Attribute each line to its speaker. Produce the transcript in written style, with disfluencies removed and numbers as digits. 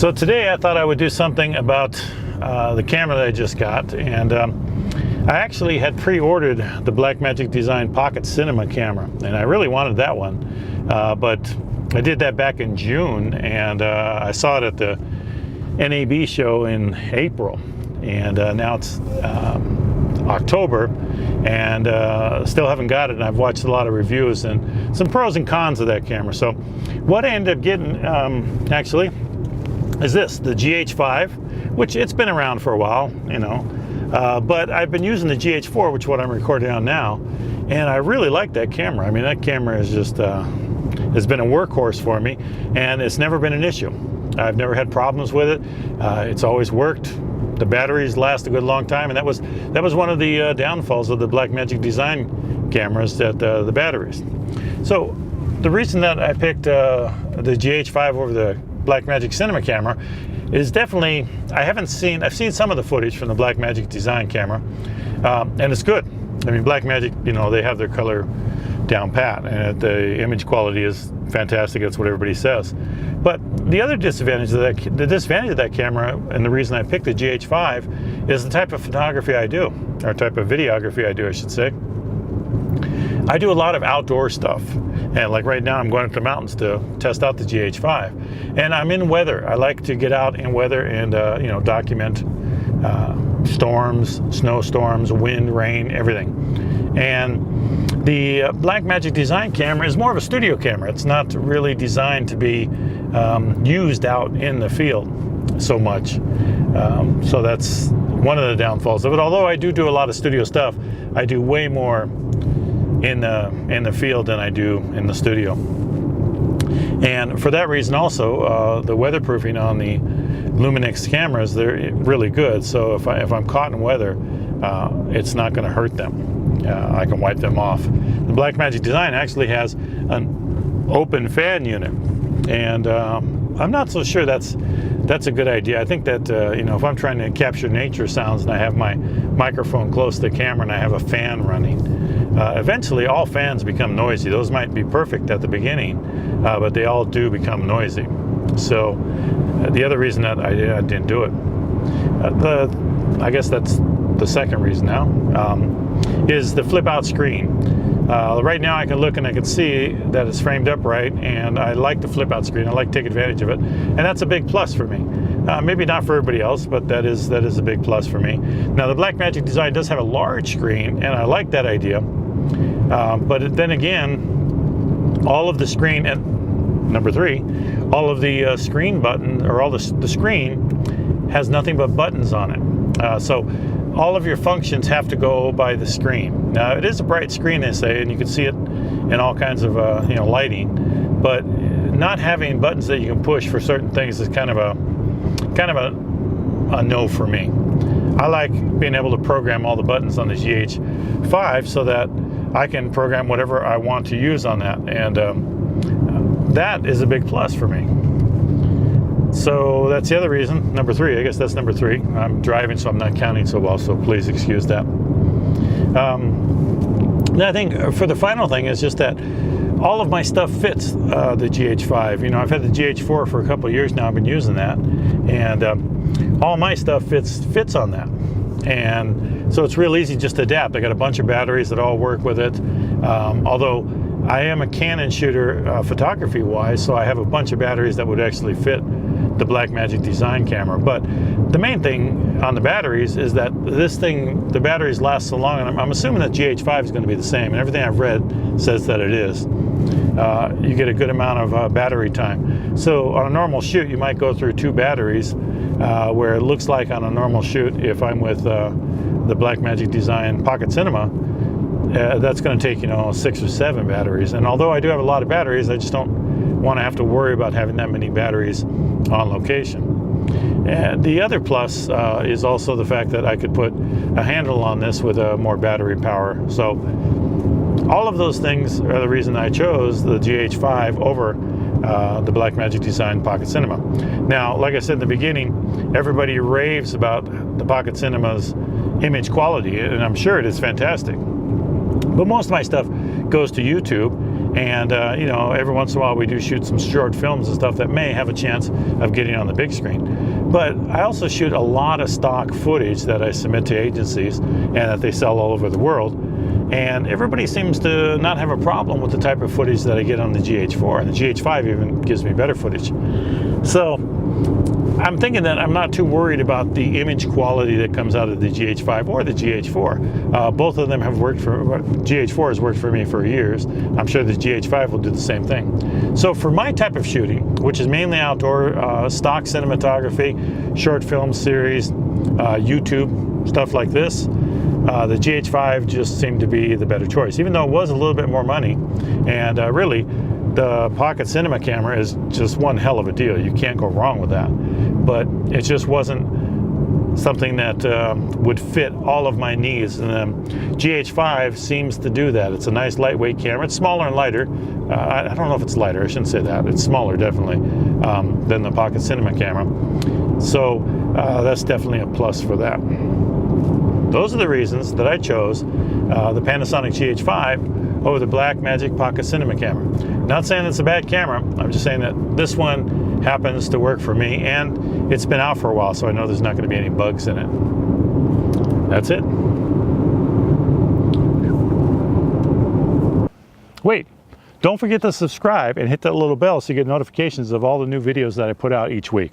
Speaker 1: So today I thought I would do something about the camera that I just got, and I actually had pre-ordered the BlackMagic Design Pocket Cinema camera, and I really wanted that one, but I did that back in June, and I saw it at the NAB show in April, and now it's October, and still haven't got it. And I've watched a lot of reviews and some pros and cons of that camera. So what I ended up getting actually is this, the GH5, which it's been around for a while, you know, but I've been using the GH4, which is what I'm recording on now, and I really like that camera. I mean, that camera is just has been a workhorse for me, and it's never been an issue. I've never had problems with it. It's always worked. The batteries last a good long time, and that was one of the downfalls of the BlackMagic Design cameras, that the batteries. So the reason that I picked the GH5 over the BlackMagic Cinema camera is definitely, I've seen some of the footage from the BlackMagic Design camera, and it's good. I mean, BlackMagic, you know, they have their color down pat, and the image quality is fantastic. That's what everybody says. But the other disadvantage of that camera, and the reason I picked the GH5, is the type of photography I do, or type of videography I do, I should say. I do a lot of outdoor stuff, and like right now I'm going up to the mountains to test out the GH5, and I'm in weather. I like to get out in weather and you know, document storms, snowstorms, wind, rain, everything. And the BlackMagic Design camera is more of a studio camera. It's not really designed to be used out in the field so much. So that's one of the downfalls of it. Although I do a lot of studio stuff, I do way more in the field than I do in the studio. And for that reason also, the weatherproofing on the Lumix cameras, they're really good. So if I'm caught in weather, it's not going to hurt them. I can wipe them off. The BlackMagic Design actually has an open fan unit, and I'm not so sure that's a good idea. I think that you know, if I'm trying to capture nature sounds and I have my microphone close to the camera and I have a fan running, eventually all fans become noisy. Those might be perfect at the beginning, but they all do become noisy. So the other reason that I didn't do it, I guess that's the second reason now, is the flip out screen. Right now I can look and I can see that it's framed up right, and I like the flip out screen. I like to take advantage of it, and that's a big plus for me. Maybe not for everybody else, but that is a big plus for me. Now the BlackMagic Design does have a large screen, and I like that idea, but then again, all of the screen, and number three, all of the screen button, or all the screen has nothing but buttons on it. So all of your functions have to go by the screen. Now it is a bright screen, they say, and you can see it in all kinds of you know, lighting, but not having buttons that you can push for certain things is kind of a no for me. I like being able to program all the buttons on the GH5 so that I can program whatever I want to use on that, and that is a big plus for me. So that's the other reason, number three. I guess that's number three. I'm driving, so I'm not counting so well, so please excuse that. Then I think for the final thing is just that all of my stuff fits the GH5. You know, I've had the GH4 for a couple of years now. I've been using that, and all my stuff fits on that. And so it's real easy just to adapt. I got a bunch of batteries that all work with it. Although I am a Canon shooter photography-wise, so I have a bunch of batteries that would actually fit the BlackMagic Design camera. But the main thing on the batteries is that this thing, the batteries last so long, and I'm assuming that GH5 is going to be the same, and everything I've read says that it is. You get a good amount of battery time. So on a normal shoot, you might go through 2 batteries, where it looks like on a normal shoot, if I'm with the BlackMagic Design Pocket Cinema, that's going to take, you know, 6 or 7 batteries. And although I do have a lot of batteries, I just don't want to have to worry about having that many batteries on location. And the other plus is also the fact that I could put a handle on this with more battery power. So all of those things are the reason I chose the GH5 over the BlackMagic Design Pocket Cinema. Now, like I said in the beginning, everybody raves about the Pocket Cinema's image quality, and I'm sure it is fantastic. But most of my stuff goes to YouTube, And you know, every once in a while we do shoot some short films and stuff that may have a chance of getting on the big screen. But I also shoot a lot of stock footage that I submit to agencies and that they sell all over the world. And everybody seems to not have a problem with the type of footage that I get on the GH4, and the GH5 even gives me better footage. So I'm thinking that I'm not too worried about the image quality that comes out of the GH5 or the GH4. Both of them have worked for, GH4 has worked for me for years. I'm sure the GH5 will do the same thing. So for my type of shooting, which is mainly outdoor, stock cinematography, short film series, YouTube, stuff like this, the GH5 just seemed to be the better choice, even though it was a little bit more money. And really, the pocket cinema camera is just one hell of a deal. You can't go wrong with that. But it just wasn't something that would fit all of my needs. And the GH5 seems to do that. It's a nice lightweight camera. It's smaller and lighter. I don't know if it's lighter. I shouldn't say that. It's smaller, definitely, than the pocket cinema camera. So that's definitely a plus for that. Those are the reasons that I chose the Panasonic GH5 over the BlackMagic Pocket Cinema camera. Not saying it's a bad camera, I'm just saying that this one happens to work for me, and it's been out for a while, so I know there's not going to be any bugs in it. That's it. Wait, don't forget to subscribe and hit that little bell so you get notifications of all the new videos that I put out each week.